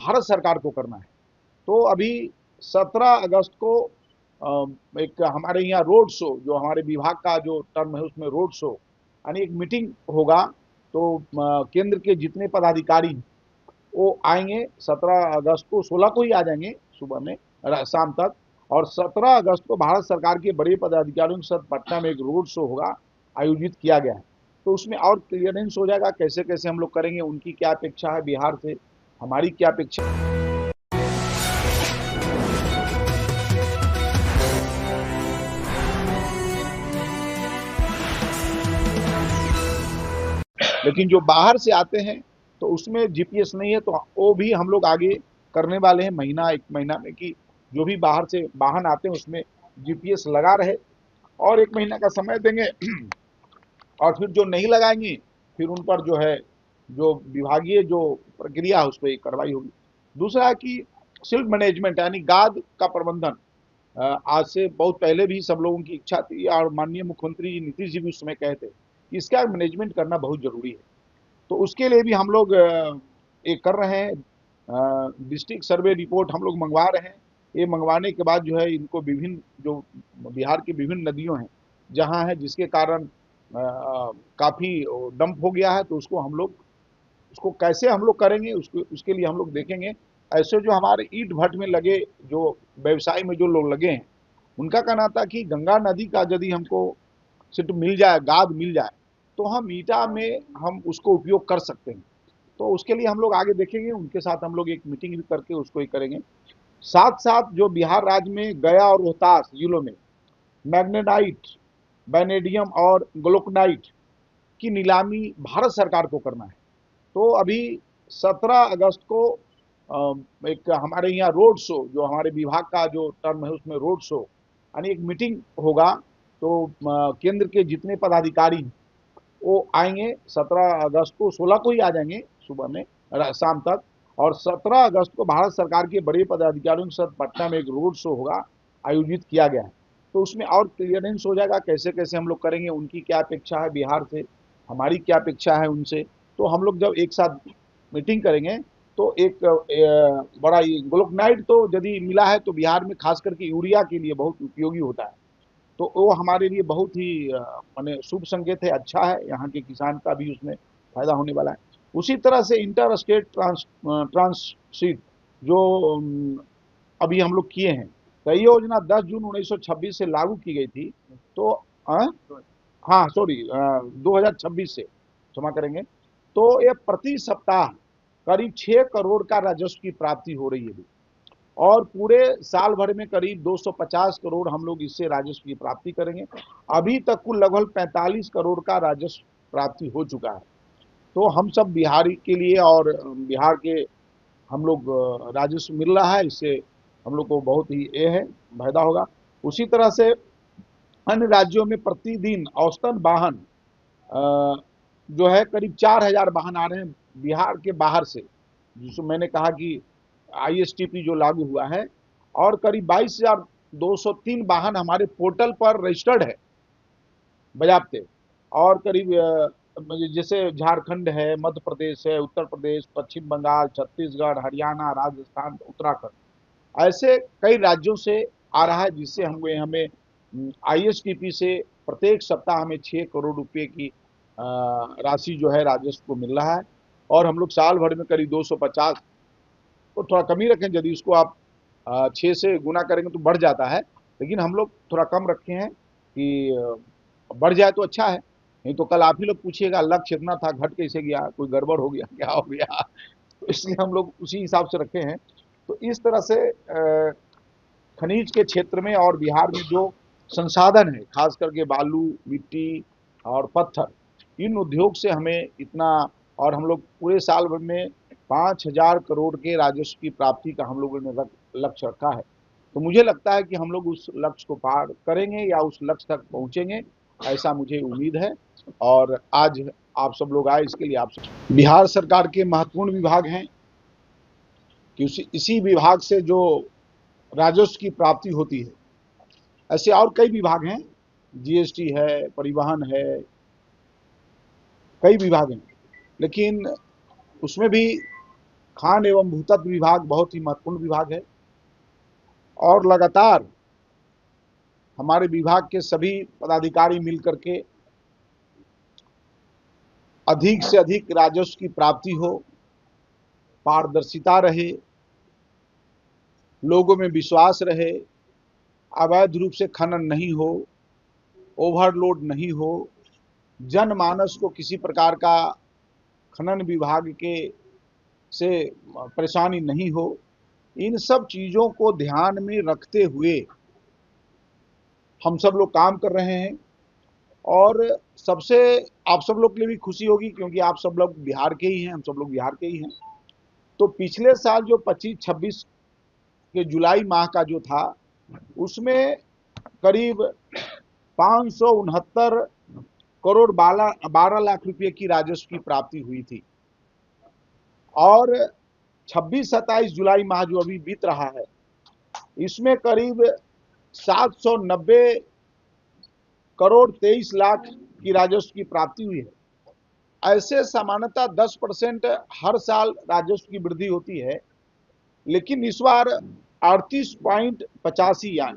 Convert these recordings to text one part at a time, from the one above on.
भारत सरकार को करना है। तो अभी 17 अगस्त को एक हमारे यहाँ रोड शो, जो हमारे विभाग का जो टर्म है उसमें रोड शो यानी एक मीटिंग होगा। तो केंद्र के जितने पदाधिकारी वो आएंगे 17 अगस्त को, 16 को ही आ जाएंगे सुबह में शाम तक। और 17 अगस्त को भारत सरकार के बड़े पदाधिकारियों के साथ पटना में एक रोड शो होगा, आयोजित किया गया है। तो उसमें और क्लियरेंस हो जाएगा कैसे कैसे हम लोग करेंगे, उनकी क्या अपेक्षा है बिहार से, हमारी क्या अपेक्षा। लेकिन जो बाहर से आते हैं तो उसमें जीपीएस नहीं है, तो वो भी हम लोग आगे करने वाले हैं महीना एक महीना में, कि जो भी बाहर से वाहन आते हैं उसमें जीपीएस लगा रहे। और एक महीना का समय देंगे और फिर जो नहीं लगाएंगे फिर उन पर जो है जो विभागीय जो प्रक्रिया है उस पर कार्रवाई होगी। दूसरा है कि सिल्क मैनेजमेंट यानी गाद का प्रबंधन। आज से बहुत पहले भी सब लोगों की इच्छा थी और माननीय मुख्यमंत्री जी नीतीश जी भी उस समय कहे थे कि इसका मैनेजमेंट करना बहुत जरूरी है। तो उसके लिए भी हम लोग एक कर रहे हैं, डिस्ट्रिक्ट सर्वे रिपोर्ट हम लोग मंगवा रहे हैं। ये मंगवाने के बाद जो है इनको विभिन्न जो बिहार की विभिन्न नदियों हैं जहाँ है जिसके कारण काफ़ी डंप हो गया है, तो उसको हम लोग उसको कैसे हम लोग करेंगे उसको उसके लिए हम लोग देखेंगे। ऐसे जो हमारे ईंट भट्ट में लगे जो व्यवसाय में जो लोग लगे हैं उनका कहना था कि गंगा नदी का यदि हमको सिर्फ मिल जाए, गाद मिल जाए, तो हम ईटा में हम उसको उपयोग कर सकते हैं। तो उसके लिए हम लोग आगे देखेंगे, उनके साथ हम लोग एक मीटिंग भी करके उसको ही करेंगे। साथ साथ जो बिहार राज्य में गया और रोहतास जिलों में मैग्नेटाइट, वैनेडियम और ग्लोकनाइट की नीलामी भारत सरकार को करना है। तो अभी 17 अगस्त को एक हमारे यहाँ रोड शो, जो हमारे विभाग का जो टर्म है उसमें रोड शो यानी एक मीटिंग होगा। तो केंद्र के जितने पदाधिकारी वो आएंगे 17 अगस्त को, 16 को ही आ जाएंगे सुबह में शाम तक। और 17 अगस्त को भारत सरकार के बड़े पदाधिकारियों के साथ पटना में एक रोड शो होगा, आयोजित किया गया है। तो उसमें और क्लियरेंस हो जाएगा कैसे कैसे हम लोग करेंगे, उनकी क्या अपेक्षा है बिहार से, हमारी क्या अपेक्षा है उनसे। तो हम लोग जब एक साथ मीटिंग करेंगे तो एक बड़ा ये ग्लोकनाइट तो यदि मिला है तो बिहार में खास करके यूरिया के लिए बहुत उपयोगी होता है। तो वो हमारे लिए बहुत ही माने शुभ संकेत है, अच्छा है, यहाँ के किसान का भी उसमें फायदा होने वाला है। उसी तरह से इंटर स्टेट ट्रांसशिट जो अभी हम लोग किए हैं, तो ये योजना 10 जून 1926 से लागू की गई थी। तो हाँ सॉरी 2026 से, क्षमा करेंगे। तो ये प्रति सप्ताह करीब 6 करोड़ का राजस्व की प्राप्ति हो रही है और पूरे साल भर में करीब 250 करोड़ हम लोग इससे राजस्व की प्राप्ति करेंगे। अभी तक कुल लगभग 45 करोड़ का राजस्व प्राप्ति हो चुका है। तो हम सब बिहारी के लिए और बिहार के हम लोग राजस्व मिल रहा है, इससे हम लोग को बहुत ही ये है फायदा होगा। उसी तरह से अन्य राज्यों में प्रतिदिन औसतन वाहन जो है करीब 4,000 वाहन आ रहे हैं बिहार के बाहर से, जिसको मैंने कहा कि आईएसटीपी जो लागू हुआ है। और करीब 22,203 वाहन हमारे पोर्टल पर रजिस्टर्ड है बजाबते। और करीब जैसे झारखंड है, मध्य प्रदेश है, उत्तर प्रदेश, पश्चिम बंगाल, छत्तीसगढ़, हरियाणा, राजस्थान, उत्तराखंड, ऐसे कई राज्यों से आ रहा है, जिससे हमें हमें आईएसटीपी से प्रत्येक सप्ताह हमें 6 करोड़ रुपए की राशि जो है राजस्व को मिल रहा है। और हम लोग साल भर में करीब 250, तो थोड़ा कम ही रखें, यदि उसको आप 6 से गुना करेंगे तो बढ़ जाता है, लेकिन हम लोग थोड़ा कम रखे हैं कि बढ़ जाए तो अच्छा है। नहीं तो कल आप ही लोग पूछिएगा लक्ष्य इतना था घट कैसे गया, कोई गड़बड़ हो गया, क्या हो गया। तो इसलिए हम लोग उसी हिसाब से रखे हैं। तो इस तरह से खनिज के क्षेत्र में और बिहार में जो संसाधन है, खास करके बालू, मिट्टी और पत्थर, इन उद्योग से हमें इतना, और हम लोग पूरे साल भर में 5,000 करोड़ के राजस्व की प्राप्ति का हम लोगों ने लक्ष्य रखा है। तो मुझे लगता है कि हम लोग उस लक्ष्य को पार करेंगे या उस लक्ष्य तक पहुंचेंगे, ऐसा मुझे उम्मीद है। और आज आप सब लोग आए इसके लिए आप सब। बिहार सरकार के महत्वपूर्ण विभाग हैं कि इसी विभाग से जो राजस्व की प्राप्ति होती है। ऐसे और कई विभाग हैं, जीएसटी है, परिवहन है, कई विभाग हैं, लेकिन उसमें भी खान एवं भूतत्व विभाग बहुत ही महत्वपूर्ण विभाग है और लगातार हमारे विभाग के सभी पदाधिकारी मिलकर के अधिक से अधिक राजस्व की प्राप्ति हो, पारदर्शिता रहे, लोगों में विश्वास रहे, अवैध रूप से खनन नहीं हो, ओवरलोड नहीं हो, जनमानस को किसी प्रकार का खनन विभाग के से परेशानी नहीं हो। इन सब चीज़ों को ध्यान में रखते हुए हम सब लोग काम कर रहे हैं और सबसे आप सब लोग के लिए भी खुशी होगी क्योंकि आप सब लोग बिहार के ही हैं, हम सब लोग बिहार के ही हैं। तो पिछले साल जो 25-26 के जुलाई माह का जो था उसमें करीब 569 करोड़ 12 लाख रुपए की राजस्व की प्राप्ति हुई थी और 26-27 जुलाई माह जो अभी बीत रहा है इसमें करीब 790 करोड़ 23 लाख की राजस्व की प्राप्ति हुई है। ऐसे सामान्यतः 10% हर साल राजस्व की वृद्धि होती है, लेकिन इस बार 38.85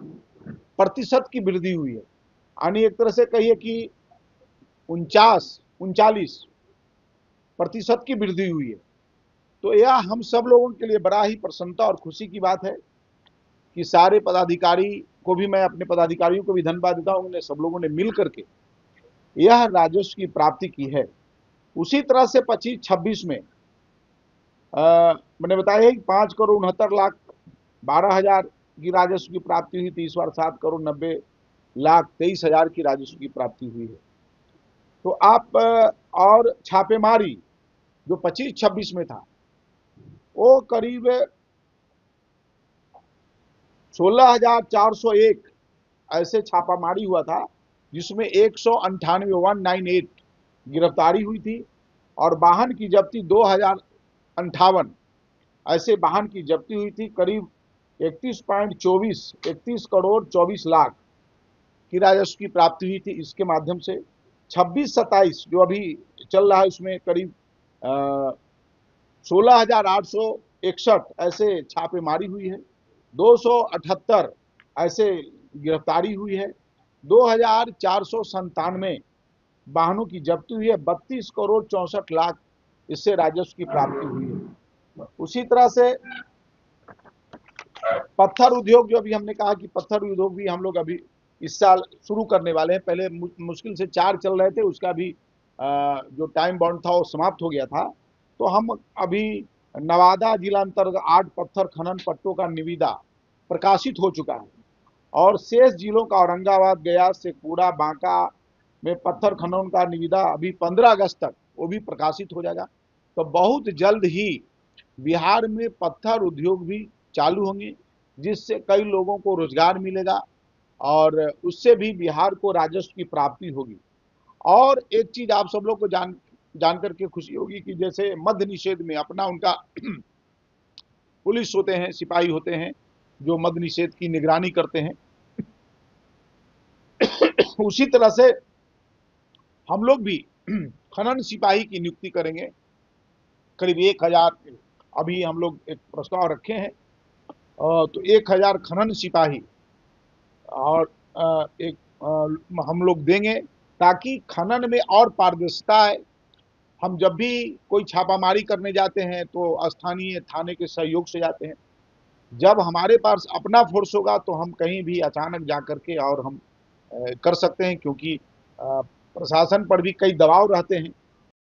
प्रतिशत की वृद्धि हुई है, यानी एक तरह से कहिए कि 39 प्रतिशत की वृद्धि हुई है। तो यह हम सब लोगों के लिए बड़ा ही प्रसन्नता और खुशी की बात है कि सारे पदाधिकारी को भी, मैं अपने पदाधिकारियों को भी धन्यवाद देता हूँ, उन्हें सब लोगों ने मिल करके यह राजस्व की प्राप्ति की है। उसी तरह से 25-26 में मैंने बताया कि 5 करोड़ 69 लाख 12 हजार की राजस्व की प्राप्ति हुई थी, इस बार 7 करोड़ 90 लाख 23 हजार की राजस्व की प्राप्ति हुई है। तो आप और छापेमारी जो 25-26 में था वो करीब 16,401 ऐसे छापामारी हुआ था, जिसमें 198 गिरफ्तारी हुई थी और वाहन की जब्ती 2058 ऐसे वाहन की जब्ती हुई थी। करीब 31 करोड़ 24 लाख की राजस्व की प्राप्ति हुई थी इसके माध्यम से। 26-27 जो अभी चल रहा है उसमें करीब 16,861 ऐसे छापेमारी हुई है, 278 ऐसे गिरफ्तारी हुई है, 2,497 वाहनों की जब्ती हुई है, 32 करोड़ 64 लाख इससे राजस्व की प्राप्ति हुई है। उसी तरह से पत्थर उद्योग, जो अभी हमने कहा कि पत्थर उद्योग भी हम लोग अभी इस साल शुरू करने वाले हैं। पहले मुश्किल से 4 चल रहे थे, उसका भी जो टाइम बाउंड था वो समाप्त हो गया था। तो हम अभी नवादा जिला अंतर्गत 8 पत्थर खनन पट्टों का निविदा प्रकाशित हो चुका है और शेष जिलों का औरंगाबाद, गया, शेखपुरा, बांका में पत्थर खनन का निविदा अभी 15 अगस्त तक वो भी प्रकाशित हो जाएगा। तो बहुत जल्द ही बिहार में पत्थर उद्योग भी चालू होंगे, जिससे कई लोगों को रोजगार मिलेगा और उससे भी बिहार को राजस्व की प्राप्ति होगी। और एक चीज आप सब लोग को जान करके खुशी होगी कि जैसे मद्य निषेध में अपना उनका पुलिस होते हैं, सिपाही होते हैं जो मद्य निषेध की निगरानी करते हैं, उसी तरह से हम लोग भी खनन सिपाही की नियुक्ति करेंगे। करीब 1000 अभी हम लोग एक प्रस्ताव रखे हैं, तो 1000 खनन सिपाही और एक हम लोग देंगे ताकि खनन में और पारदर्शिता आए। हम जब भी कोई छापामारी करने जाते हैं तो स्थानीय थाने के सहयोग से जाते हैं। जब हमारे पास अपना फोर्स होगा तो हम कहीं भी अचानक जा करके और हम कर सकते हैं, क्योंकि प्रशासन पर भी कई दबाव रहते हैं।